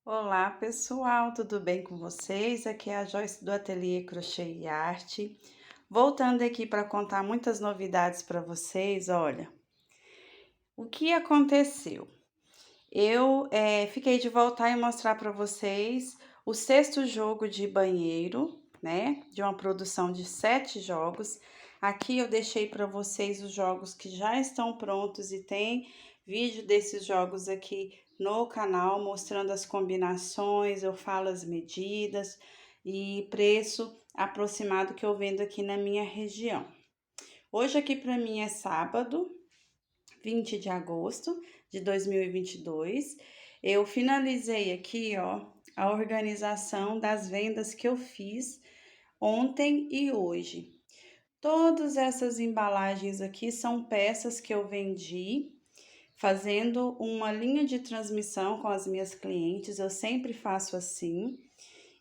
Olá, pessoal, tudo bem com vocês? Aqui é a Joyce do Ateliê Crochê e Arte. Voltando aqui para contar muitas novidades para vocês, olha, o que aconteceu? Eu fiquei de voltar e mostrar para vocês o sexto jogo de banheiro, né? De uma produção de 7 jogos. Aqui eu deixei para vocês os jogos que já estão prontos e tem vídeo desses jogos aqui no canal, mostrando as combinações, eu falo as medidas e preço aproximado que eu vendo aqui na minha região. Hoje aqui para mim é sábado, 20 de agosto de 2022. Eu finalizei aqui, ó, a organização das vendas que eu fiz ontem e hoje. Todas essas embalagens aqui são peças que eu vendi fazendo uma linha de transmissão com as minhas clientes. Eu sempre faço assim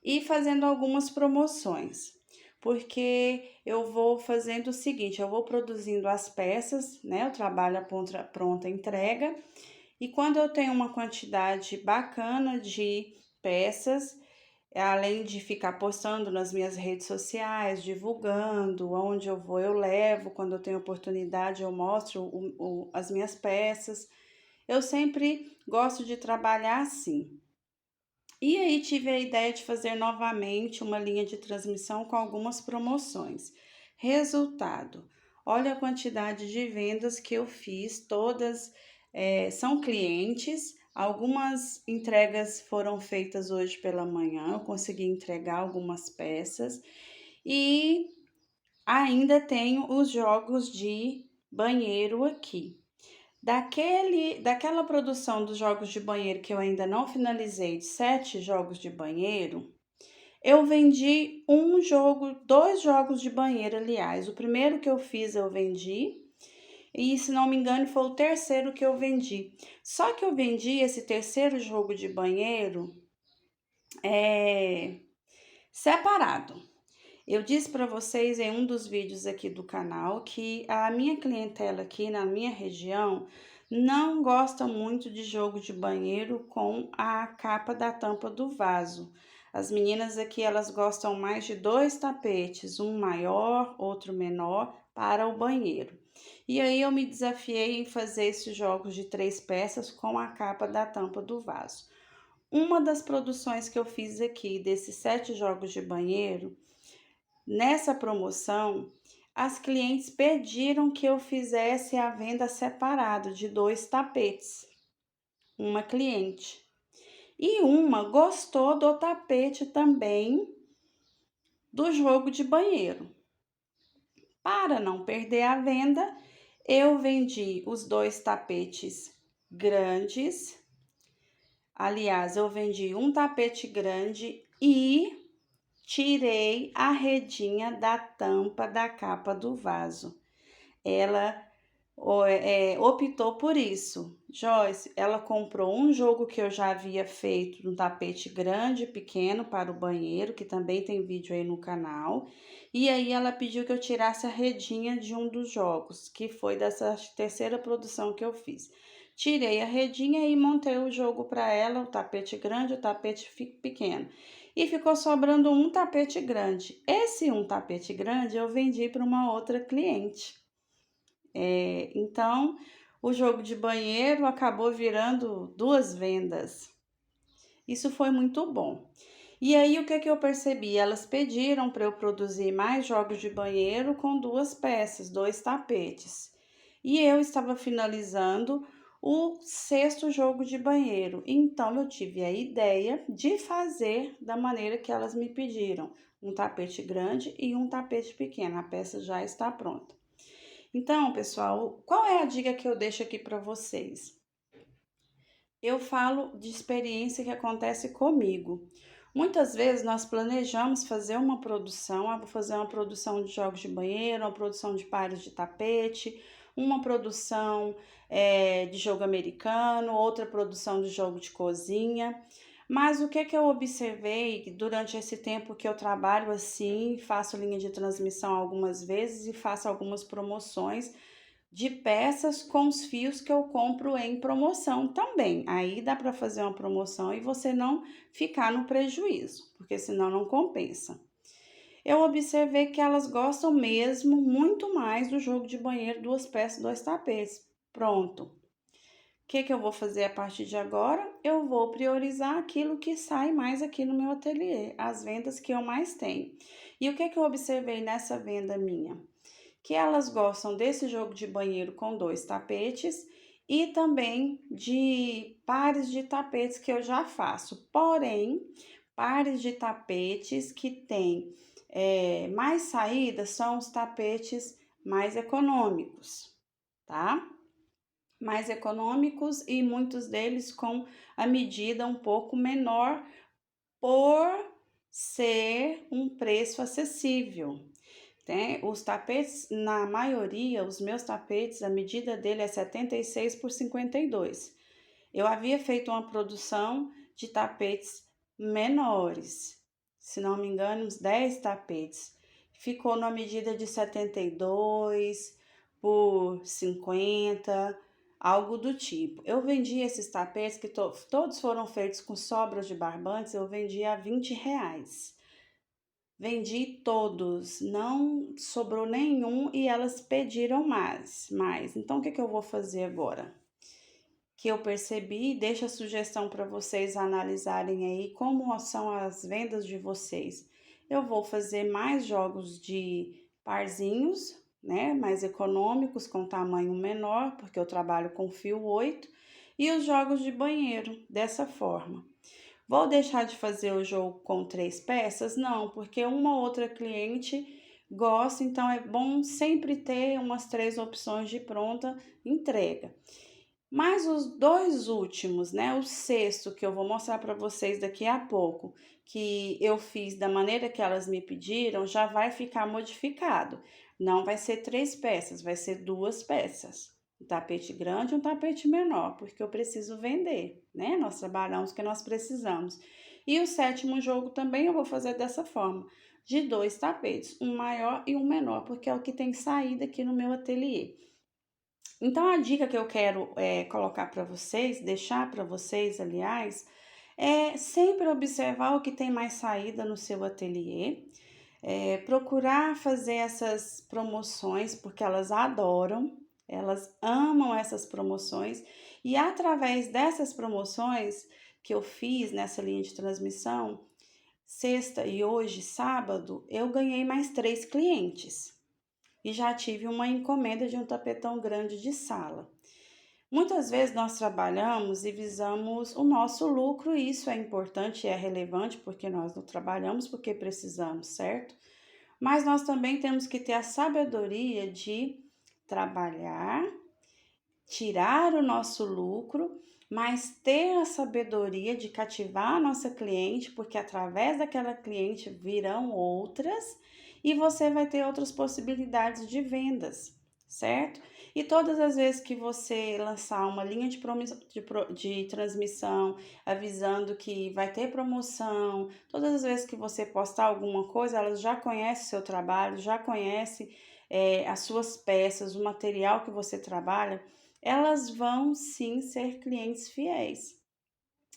e fazendo algumas promoções, porque eu vou fazendo o seguinte, eu vou produzindo as peças, né? Eu trabalho a pronta entrega, e quando eu tenho uma quantidade bacana de peças, além de ficar postando nas minhas redes sociais, divulgando, onde eu vou eu levo, quando eu tenho oportunidade eu mostro as minhas peças. Eu sempre gosto de trabalhar assim. E aí tive a ideia de fazer novamente uma linha de transmissão com algumas promoções. Resultado: olha a quantidade de vendas que eu fiz, todas são clientes. Algumas entregas foram feitas hoje pela manhã, eu consegui entregar algumas peças e ainda tenho os jogos de banheiro aqui. Daquela produção dos jogos de banheiro que eu ainda não finalizei, de 7 jogos de banheiro, eu vendi um jogo, 2 jogos de banheiro, aliás. O primeiro que eu fiz eu vendi, e se não me engano foi o terceiro que eu vendi. Só que eu vendi esse terceiro jogo de banheiro separado. Eu disse para vocês em um dos vídeos aqui do canal que a minha clientela aqui na minha região não gosta muito de jogo de banheiro com a capa da tampa do vaso. As meninas aqui, elas gostam mais de 2 tapetes, um maior, outro menor, para o banheiro. E aí eu me desafiei em fazer esses jogos de 3 peças com a capa da tampa do vaso. Uma das produções que eu fiz aqui desses 7 jogos de banheiro, nessa promoção, as clientes pediram que eu fizesse a venda separado de 2 tapetes. Uma cliente. E uma gostou do tapete também do jogo de banheiro. Para não perder a venda, eu vendi os 2 tapetes grandes. Aliás, eu vendi um tapete grande e tirei a redinha da tampa da capa do vaso. Ela optou por isso. Joyce, ela comprou um jogo que eu já havia feito, um tapete grande e pequeno para o banheiro, que também tem vídeo aí no canal. E aí ela pediu que eu tirasse a redinha de um dos jogos, que foi dessa terceira produção que eu fiz. Tirei a redinha e montei o jogo para ela, o tapete grande, o tapete pequeno. E ficou sobrando um tapete grande. Esse um tapete grande eu vendi para uma outra cliente. Então, o jogo de banheiro acabou virando 2 vendas. Isso foi muito bom. E aí, o que que eu percebi? Elas pediram para eu produzir mais jogos de banheiro com 2 peças, 2 tapetes. E eu estava finalizando o sexto jogo de banheiro. Então, eu tive a ideia de fazer da maneira que elas me pediram: um tapete grande e um tapete pequeno. A peça já está pronta. Então, pessoal, qual é a dica que eu deixo aqui para vocês? Eu falo de experiência que acontece comigo. Muitas vezes nós planejamos fazer uma produção, vou fazer uma produção de jogos de banheiro, uma produção de pares de tapete, uma produção de jogo americano, outra produção de jogo de cozinha. Mas o que que eu observei durante esse tempo que eu trabalho assim, faço linha de transmissão algumas vezes e faço algumas promoções de peças com os fios que eu compro em promoção também. Aí dá para fazer uma promoção e você não ficar no prejuízo, porque senão não compensa. Eu observei que elas gostam mesmo muito mais do jogo de banheiro, 2 peças, 2 tapetes. Pronto. O que que eu vou fazer a partir de agora? Eu vou priorizar aquilo que sai mais aqui no meu ateliê, as vendas que eu mais tenho. E o que que eu observei nessa venda minha? Que elas gostam desse jogo de banheiro com 2 tapetes e também de pares de tapetes que eu já faço. Porém, pares de tapetes que têm mais saída são os tapetes mais econômicos, tá? Mais econômicos e muitos deles com a medida um pouco menor por ser um preço acessível. Os tapetes, na maioria, os meus tapetes, a medida dele é 76 por 52. Eu havia feito uma produção de tapetes menores, se não me engano, uns 10 tapetes. Ficou na medida de 72 por 50, algo do tipo. Eu vendi esses tapetes, que todos foram feitos com sobras de barbantes, eu vendi a R$ 20. Vendi todos, não sobrou nenhum e elas pediram mais. Então, o que que eu vou fazer agora? Que eu percebi, deixa a sugestão para vocês analisarem aí como são as vendas de vocês. Eu vou fazer mais jogos de parzinhos, né, mais econômicos, com tamanho menor, porque eu trabalho com fio 8, e os jogos de banheiro, dessa forma. Vou deixar de fazer o jogo com 3 peças? Não, porque uma ou outra cliente gosta, então é bom sempre ter umas 3 opções de pronta entrega. Mas os 2 últimos, né, o sexto que eu vou mostrar para vocês daqui a pouco, que eu fiz da maneira que elas me pediram, já vai ficar modificado. Não vai ser 3 peças, vai ser 2 peças. Um tapete grande e um tapete menor, porque eu preciso vender, né? Nós trabalhamos o que nós precisamos. E o sétimo jogo também eu vou fazer dessa forma, de 2 tapetes, um maior e um menor, porque é o que tem saída aqui no meu ateliê. Então, a dica que eu quero colocar para vocês, deixar para vocês, aliás, é sempre observar o que tem mais saída no seu ateliê, procurar fazer essas promoções, porque elas adoram, elas amam essas promoções, e através dessas promoções que eu fiz nessa linha de transmissão, sexta e hoje, sábado, eu ganhei mais 3 clientes e já tive uma encomenda de um tapetão grande de sala. Muitas vezes nós trabalhamos e visamos o nosso lucro, e isso é importante e é relevante porque nós não trabalhamos porque precisamos, certo? Mas nós também temos que ter a sabedoria de trabalhar, tirar o nosso lucro, mas ter a sabedoria de cativar a nossa cliente, porque através daquela cliente virão outras e você vai ter outras possibilidades de vendas, certo? E todas as vezes que você lançar uma linha de transmissão avisando que vai ter promoção, todas as vezes que você postar alguma coisa, elas já conhecem o seu trabalho, já conhecem as suas peças, o material que você trabalha, elas vão sim ser clientes fiéis.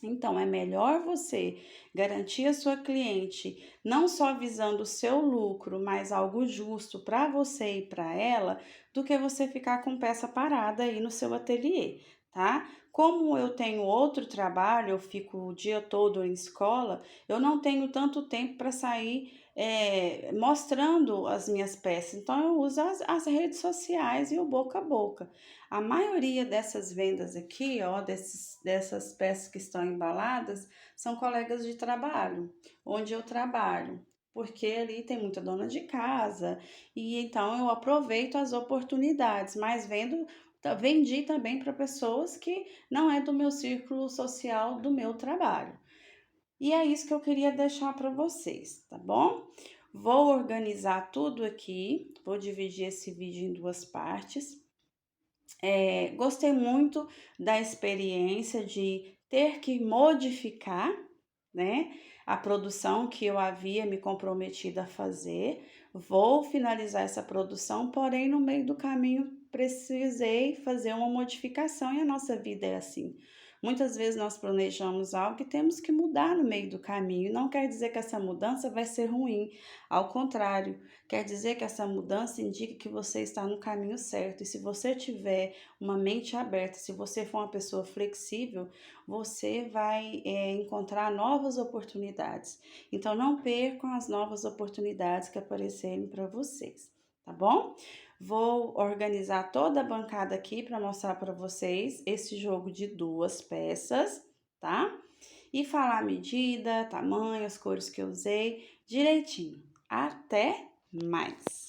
Então, é melhor você garantir a sua cliente, não só visando o seu lucro, mas algo justo para você e para ela, do que você ficar com peça parada aí no seu ateliê, tá? Como eu tenho outro trabalho, eu fico o dia todo em escola, eu não tenho tanto tempo para sair mostrando as minhas peças. Então, eu uso as redes sociais e o boca a boca. A maioria dessas vendas aqui, ó, dessas peças que estão embaladas, são colegas de trabalho, onde eu trabalho, porque ali tem muita dona de casa, e então eu aproveito as oportunidades, mas vendi também para pessoas que não é do meu círculo social do meu trabalho. E é isso que eu queria deixar para vocês, tá bom? Vou organizar tudo aqui, vou dividir esse vídeo em 2 partes. Gostei muito da experiência de ter que modificar, né, a produção que eu havia me comprometido a fazer. Vou finalizar essa produção, porém, no meio do caminho precisei fazer uma modificação e a nossa vida é assim. Muitas vezes nós planejamos algo e temos que mudar no meio do caminho. Não quer dizer que essa mudança vai ser ruim, ao contrário, quer dizer que essa mudança indica que você está no caminho certo. E se você tiver uma mente aberta, se você for uma pessoa flexível, você vai encontrar novas oportunidades. Então, não percam as novas oportunidades que aparecerem para vocês, tá bom? Vou organizar toda a bancada aqui para mostrar para vocês esse jogo de duas peças, tá? E falar a medida, tamanho, as cores que eu usei direitinho. Até mais!